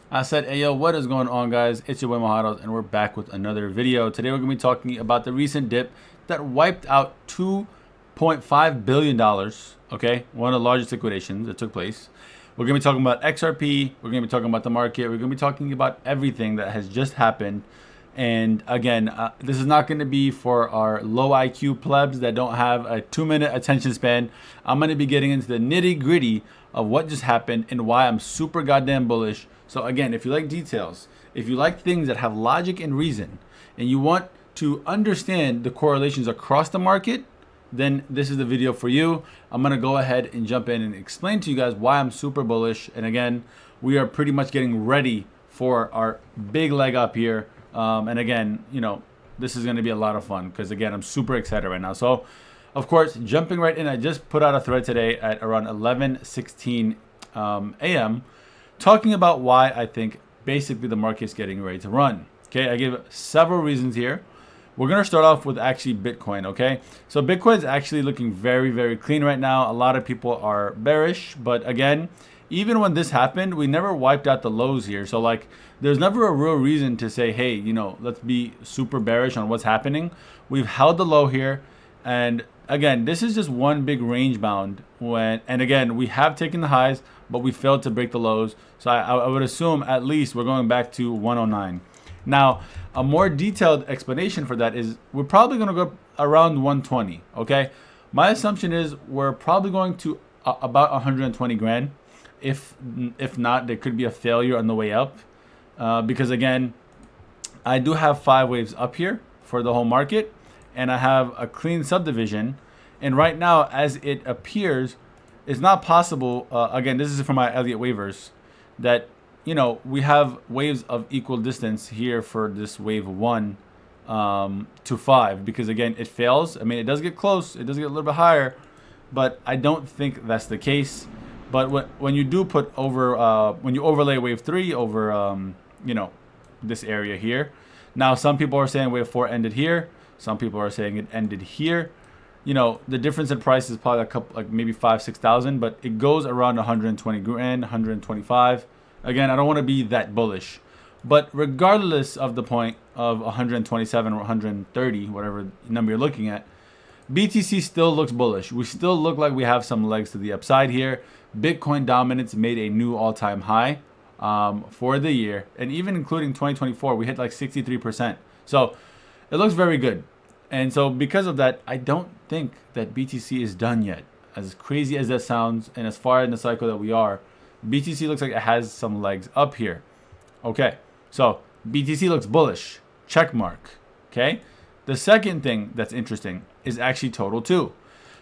I said, hey yo, what is going on, guys? It's your boy Mojados, and we're back with another video. Today we're gonna be talking about the recent dip that wiped out $2.5 billion. Okay, one of the largest liquidations that took place. We're gonna be talking about XRP. We're gonna be talking about the market. We're gonna be talking about everything that has just happened. And again, this is not going to be for our low IQ plebs that don't have a 2-minute attention span. I'm going to be getting into the nitty gritty of what just happened and why I'm super goddamn bullish. So again, if you like details, if you like things that have logic and reason, and you want to understand the correlations across the market, then this is the video for you. I'm going to go ahead and jump in and explain to you guys why I'm super bullish. And again, we are pretty much getting ready for our big leg up here. And again, this is going to be a lot of fun because, again, I'm super excited right now. So, of course, jumping right in, I just put out a thread today at around 11:16 a.m. talking about why I think basically the market's getting ready to run. Okay, I give several reasons here. We're going to start off with actually Bitcoin, okay? So Bitcoin's actually looking very, very clean right now. A lot of people are bearish, but again, even when this happened, we never wiped out the lows here. So there's never a real reason to say, hey, let's be super bearish on what's happening. We've held the low here. And again, this is just one big range bound and again, we have taken the highs, but we failed to break the lows. So I would assume at least we're going back to 109. Now, a more detailed explanation for that is we're probably going to go around 120. Okay. My assumption is we're probably going to about 120 grand. If not, there could be a failure on the way up, because again, I do have 5 waves up here for the whole market, and I have a clean subdivision. And right now, as it appears, it's not possible. Again, this is from my Elliott waivers that we have waves of equal distance here for this wave 1 to 5, because again, it fails. I mean, it does get close, it does get a little bit higher, but I don't think that's the case. But when you do put over, when you overlay wave 3 over, this area here. Now, some people are saying wave 4 ended here. Some people are saying it ended here. The difference in price is probably a couple, like maybe 5,000-6,000, but it goes around 120 grand, 125. Again, I don't want to be that bullish, but regardless of the point of 127 or 130, whatever number you're looking at, BTC still looks bullish. We still look like we have some legs to the upside here. Bitcoin dominance made a new all-time high for the year, and even including 2024, we hit like 63%. So it looks very good. And so because of that, I don't think that BTC is done yet. As crazy as that sounds, and as far in the cycle that we are, BTC looks like it has some legs up here. Okay, so BTC looks bullish. Check mark. Okay. The second thing that's interesting is actually Total 2.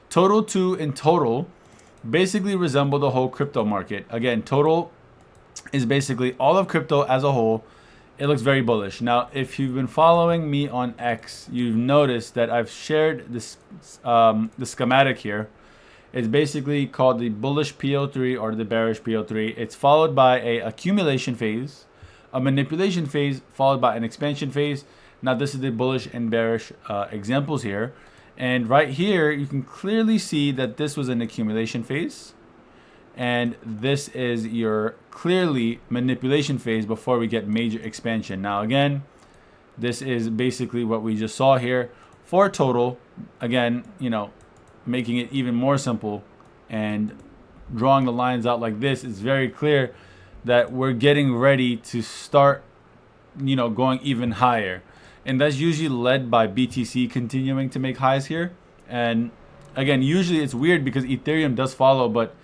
Total 2 in total basically resemble the whole crypto market. Again, Total is basically all of crypto as a whole. It looks very bullish. Now, if you've been following me on X, you've noticed that I've shared this the schematic here. It's basically called the bullish PO3 or the bearish PO3. It's followed by a accumulation phase, a manipulation phase, followed by an expansion phase. Now, this is the bullish and bearish examples here. And right here, you can clearly see that this was an accumulation phase. And this is your clearly manipulation phase before we get major expansion. Now, again, this is basically what we just saw here for Total. Again, making it even more simple and drawing the lines out like this, it's very clear that we're getting ready to start, going even higher. And that's usually led by BTC continuing to make highs here. And again, usually it's weird because Ethereum does follow, but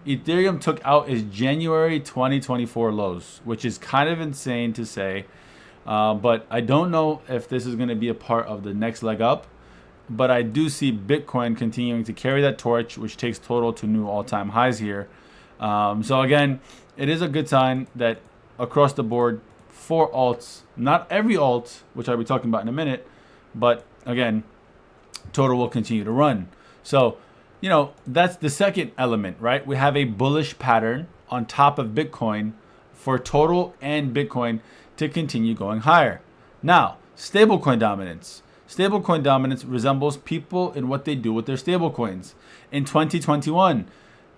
Ethereum took out its January 2024 lows, which is kind of insane to say. But I don't know if this is going to be a part of the next leg up. But I do see Bitcoin continuing to carry that torch, which takes Total to new all-time highs here. So again, it is a good sign that across the board, for alts, not every alt, which I'll be talking about in a minute, but again, Total will continue to run. So, that's the second element, right? We have a bullish pattern on top of Bitcoin for Total and Bitcoin to continue going higher. Now, stablecoin dominance. Stablecoin dominance resembles people in what they do with their stablecoins. In 2021,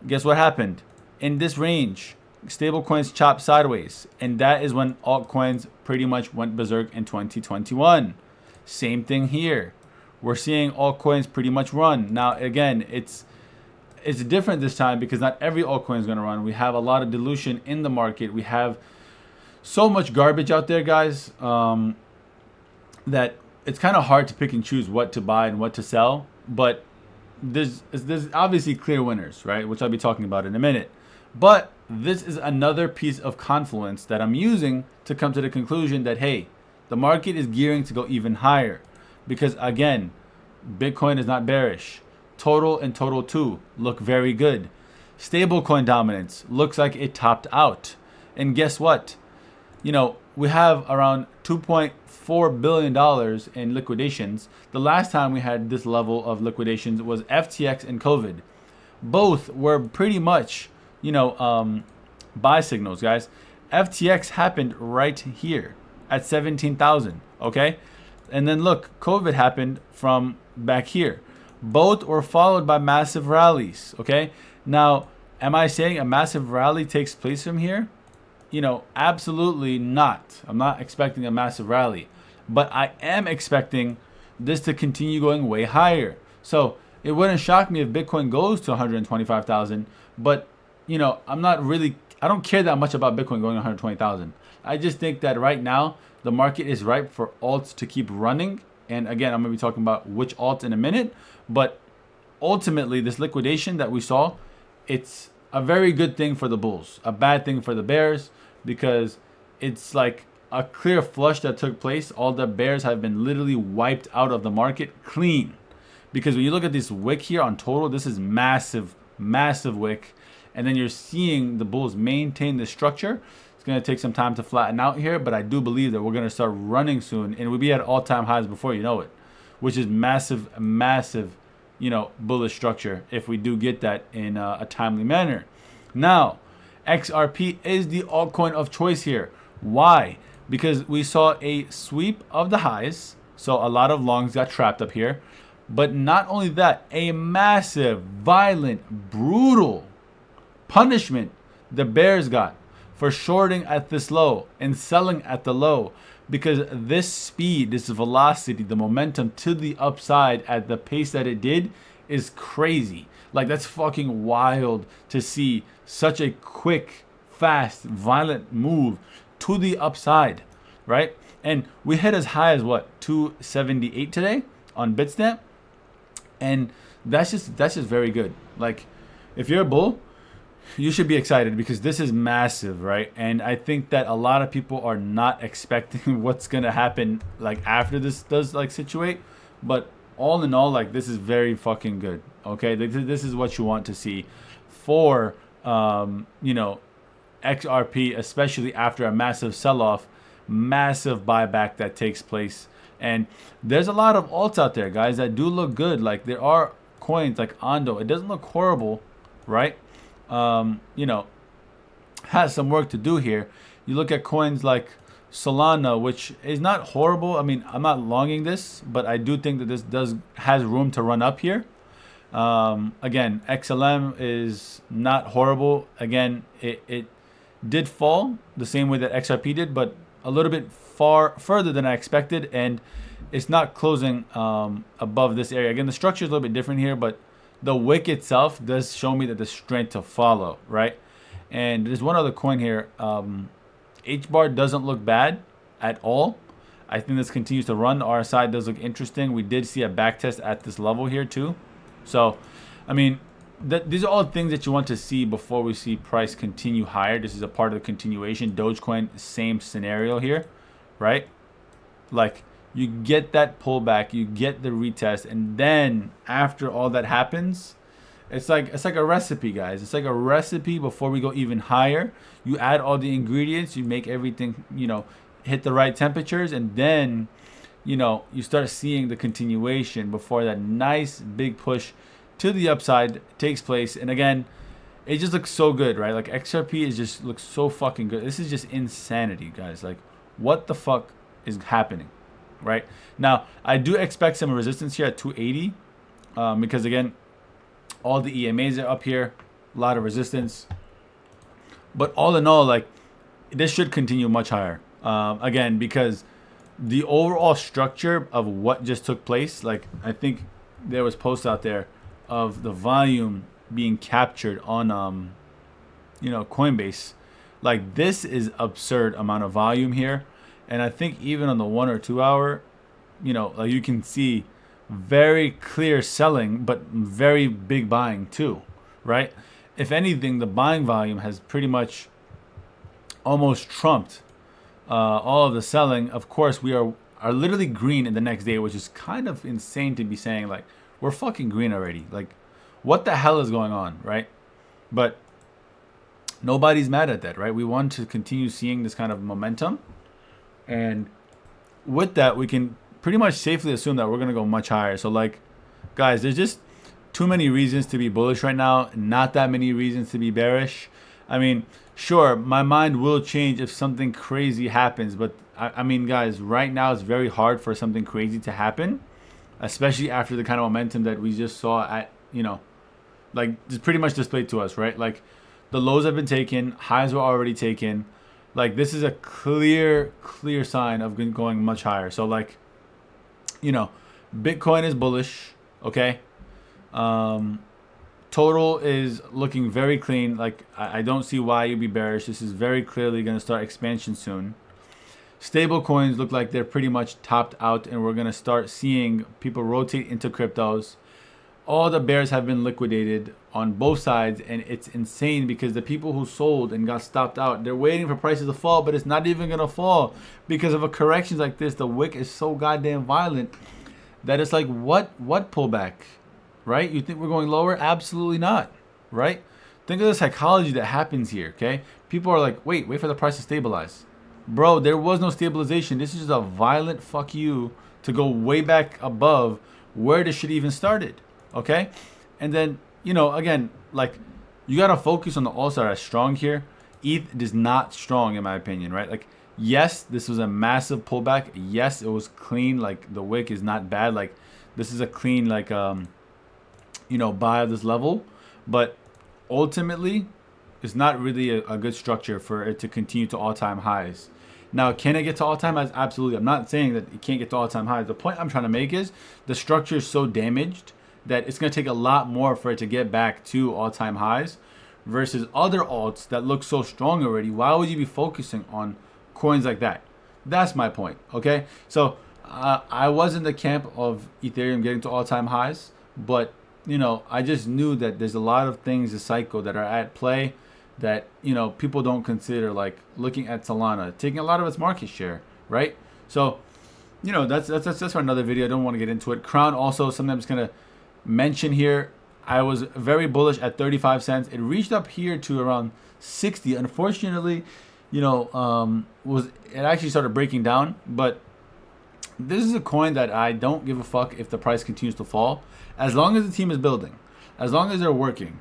guess what happened? In this range, stable coins chop sideways, and that is when altcoins pretty much went berserk in 2021. Same thing here. We're seeing altcoins pretty much run. Now again, it's different this time because not every altcoin is going to run. We have a lot of dilution in the market. We have so much garbage out there, guys, that it's kind of hard to pick and choose what to buy and what to sell. But there's obviously clear winners, right? Which I'll be talking about in a minute. But this is another piece of confluence that I'm using to come to the conclusion that, hey, the market is gearing to go even higher. Because again, Bitcoin is not bearish. Total and Total 2 look very good. Stablecoin dominance looks like it topped out. And guess what? You know, we have around $2.4 billion in liquidations. The last time we had this level of liquidations was FTX and COVID. Both were pretty much, you know, buy signals, guys. FTX happened right here at 17,000, okay? And then look, COVID happened from back here. Both were followed by massive rallies, okay? Now, am I saying a massive rally takes place from here? You know, absolutely not. I'm not expecting a massive rally, but I am expecting this to continue going way higher. So it wouldn't shock me if Bitcoin goes to 125,000, but you know, I don't care that much about Bitcoin going to 120,000. I just think that right now the market is ripe for alts to keep running. And again, I'm going to be talking about which alts in a minute, but ultimately this liquidation that we saw, it's a very good thing for the bulls, a bad thing for the bears, because it's like a clear flush that took place. All the bears have been literally wiped out of the market clean. Because when you look at this wick here on total, this is massive, massive wick. And then you're seeing the bulls maintain the structure. It's going to take some time to flatten out here, but I do believe that we're going to start running soon, and we'll be at all-time highs before you know it, which is massive, massive, you know, bullish structure if we do get that in a timely manner. Now, XRP is the altcoin of choice here. Why? Because we saw a sweep of the highs, so a lot of longs got trapped up here, but not only that, a massive, violent, brutal punishment the bears got for shorting at this low and selling at the low, because this speed, this velocity, the momentum to the upside at the pace that it did is crazy. Like, that's fucking wild to see such a quick, fast, violent move to the upside, right? And we hit as high as what, 278 today on Bitstamp, and that's just very good. Like, if you're a bull, you should be excited because this is massive, right? And I think that a lot of people are not expecting what's gonna happen like after this does like situate, but all in all, like, this is very fucking good. Okay, this is what you want to see for you know, XRP, especially after a massive sell-off, massive buyback that takes place. And there's a lot of alts out there, guys, that do look good. Like, there are coins like Ondo. It doesn't look horrible, right? You know, has some work to do here. You look at coins like Solana, which is not horrible. I mean, I'm not longing this, but I do think that this has room to run up here. Again, XLM is not horrible. Again, it did fall the same way that XRP did, but a little bit further than I expected, and it's not closing above this area. Again, the structure is a little bit different here, but the wick itself does show me that the strength to follow, right? And there's one other coin here. HBAR doesn't look bad at all. I think this continues to run. The RSI does look interesting. We did see a back test at this level here too. So, I mean, these are all things that you want to see before we see price continue higher. This is a part of the continuation. Dogecoin, same scenario here, right? Like, you get that pullback, you get the retest, and then after all that happens, it's like a recipe, guys. It's like a recipe before we go even higher. You add all the ingredients, you make everything, you know, hit the right temperatures, and then, you know, you start seeing the continuation before that nice big push to the upside takes place. And again, it just looks so good, right? Like, XRP is just looks so fucking good. This is just insanity, guys. Like, what the fuck is happening? Right now, I do expect some resistance here at 280 because again, all the EMAs are up here, a lot of resistance. But all in all, like, this should continue much higher. Again, because the overall structure of what just took place, like, I think there was posts out there of the volume being captured on Coinbase. Like, this is absurd amount of volume here. And I think even on the 1 or 2 hour, like, you can see very clear selling, but very big buying too, right? If anything, the buying volume has pretty much almost trumped all of the selling. Of course, we are literally green in the next day, which is kind of insane to be saying. Like, we're fucking green already. Like, what the hell is going on, right? But nobody's mad at that, right? We want to continue seeing this kind of momentum. And with that, we can pretty much safely assume that we're going to go much higher. So, like, guys, there's just too many reasons to be bullish right now. Not that many reasons to be bearish. I mean, sure, my mind will change if something crazy happens. But, I mean, guys, right now it's very hard for something crazy to happen. Especially after the kind of momentum that we just saw at, like, just pretty much displayed to us, right? Like, the lows have been taken. Highs were already taken. Like, this is a clear sign of going much higher. So, like, Bitcoin is bullish, okay? Total is looking very clean. Like, I don't see why you'd be bearish. This is very clearly going to start expansion soon. Stable coins look like they're pretty much topped out, and we're going to start seeing people rotate into cryptos. All the bears have been liquidated on both sides, and it's insane because the people who sold and got stopped out, they're waiting for prices to fall, but it's not even going to fall because of a corrections like this. The wick is so goddamn violent that it's like, what pullback, right? You think we're going lower? Absolutely not, right? Think of the psychology that happens here, okay? People are like, wait for the price to stabilize. Bro, there was no stabilization. This is just a violent fuck you to go way back above where this shit even started, okay? And then, again, like, you got to focus on the alts that are strong here. ETH is not strong, in my opinion, right? Like, yes, this was a massive pullback. Yes, it was clean. Like, the wick is not bad. Like, this is a clean, like, buy at this level. But ultimately, it's not really a good structure for it to continue to all-time highs. Now, can it get to all-time highs? Absolutely. I'm not saying that it can't get to all-time highs. The point I'm trying to make is the structure is so damaged that it's going to take a lot more for it to get back to all-time highs versus other alts that look so strong already. Why would you be focusing on coins like that? That's my point, okay? So I was in the camp of Ethereum getting to all-time highs, but, I just knew that there's a lot of things this cycle that are at play that, people don't consider, like looking at Solana, taking a lot of its market share, right? So, that's for another video. I don't want to get into it. Crown also, something I'm just going to mention here. I was very bullish at 35 cents. It reached up here to around 60. Unfortunately, it actually started breaking down, but this is a coin that I don't give a fuck if the price continues to fall. As long as the team is building, as long as they're working,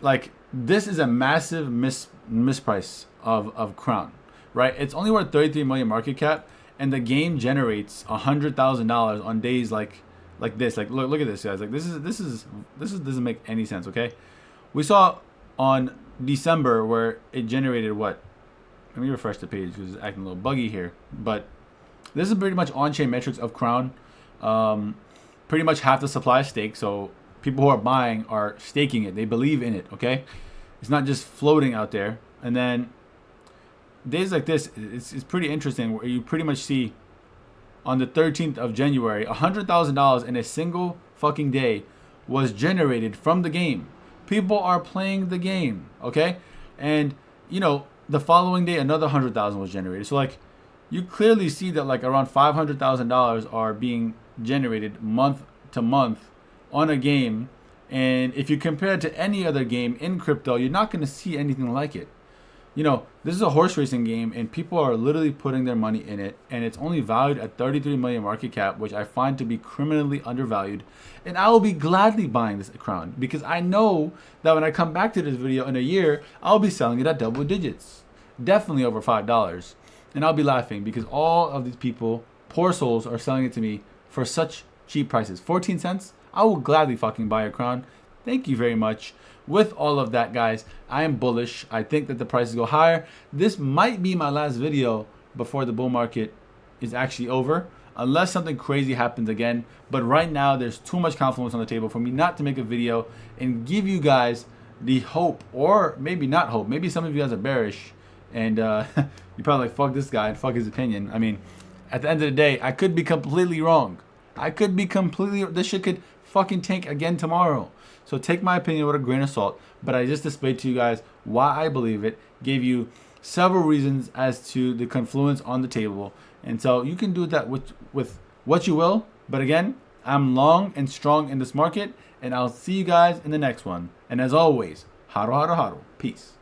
like, this is a massive misprice of Crown, right? It's only worth 33 million market cap, and the game generates $100,000 on days like this. Like, look at this, guys. Like, this doesn't make any sense. Okay, we saw on December where it generated what? Let me refresh the page because it's acting a little buggy here. But this is pretty much on-chain metrics of Crown. Pretty much half the supply is staked, so people who are buying are staking it. They believe in it, okay? It's not just floating out there. And then days like this, it's pretty interesting where you pretty much see on the 13th of January, $100,000 in a single fucking day was generated from the game. People are playing the game, okay? And, the following day, another 100,000 was generated. So, like, you clearly see that, like, around $500,000 are being generated month to month on a game, and if you compare it to any other game in crypto, you're not going to see anything like it. This is a horse racing game, and people are literally putting their money in it, and it's only valued at 33 million market cap, which I find to be criminally undervalued. And I will be gladly buying this Crown because I know that when I come back to this video in a year, I'll be selling it at double digits, definitely over $5, and I'll be laughing because all of these people, poor souls, are selling it to me for such cheap prices. 14 cents. I will gladly fucking buy a Crown. Thank you very much. With all of that, guys, I am bullish. I think that the prices go higher. This might be my last video before the bull market is actually over, unless something crazy happens again. But right now, there's too much confluence on the table for me not to make a video and give you guys the hope, or maybe not hope. Maybe some of you guys are bearish and you're probably like, fuck this guy and fuck his opinion. I mean, at the end of the day, I could be completely wrong. This shit could fucking tank again tomorrow. So take my opinion with a grain of salt, but I just displayed to you guys why I believe it, gave you several reasons as to the confluence on the table. And so you can do that with what you will. But again, I'm long and strong in this market, and I'll see you guys in the next one. And as always, haro haro haro. Peace.